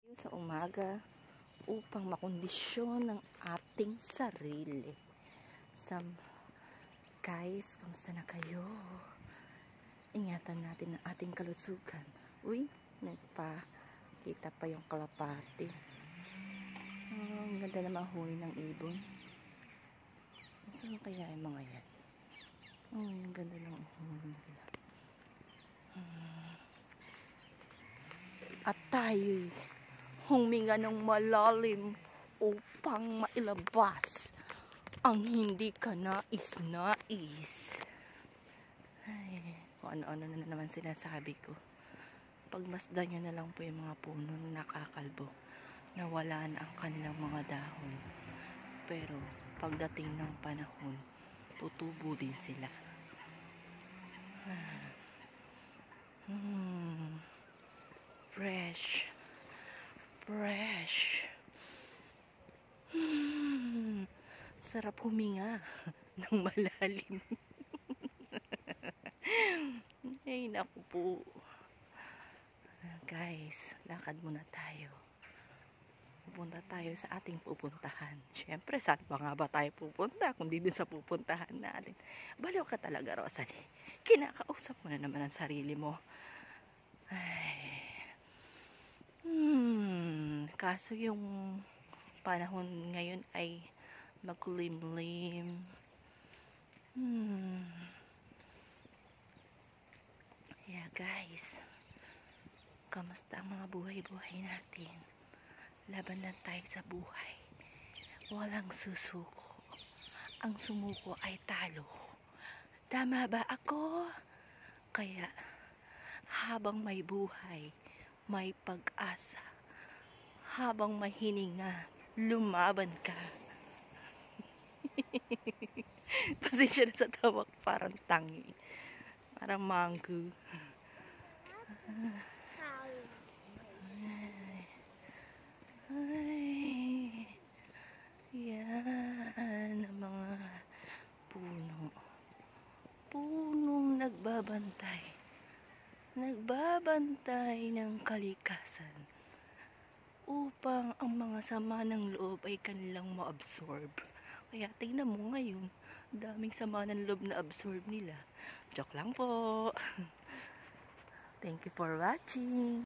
Sa umaga upang makondisyon ng ating sarili. Guys, kamusta na kayo? Ingatan natin ang ating kalusugan. Uy, nagpakita pa yung kalapati. Ang ganda naman huni ng ibon. Saan kaya yung mga yan? Ang ganda ng huni nila. At tayo'y huminga ng malalim upang mailabas ang hindi ka nais-nais. Ay, kung ano-ano na naman sinasabi ko. Pagmasdan nyo na lang po yung mga puno na nakakalbo, na wala na ang kanilang mga dahon. Pero pagdating ng panahon, tutubo din sila. Fresh. Sarap huminga ng malalim. Ay, naku po. Guys, lakad muna tayo. Pupunta tayo sa ating pupuntahan. Siyempre, saan pa nga ba tayo pupunta? Kundi dun sa pupuntahan natin. Baliw ka talaga, Rosalie. Kinakausap mo na naman ang sarili mo. Ay. Kaso yung panahon ngayon ay makulimlim. Yeah, guys. Kamusta ang mga buhay-buhay natin? Laban lang tayo sa buhay. Walang susuko. Ang sumuko ay talo. Tama ba ako? Kaya, habang may buhay, may pag-asa. Habang may hininga, lumaban ka. Pasensya na sa tawag, parang tangi. Parang mango. Ay, yan ang mga puno. Punong nagbabantay. Nagbabantay ng kalikasan upang ang mga sama ng loob ay kanilang ma-absorb. Kaya tingnan mo ngayon, daming sama ng loob na absorb nila. Joke lang po. Thank you for watching.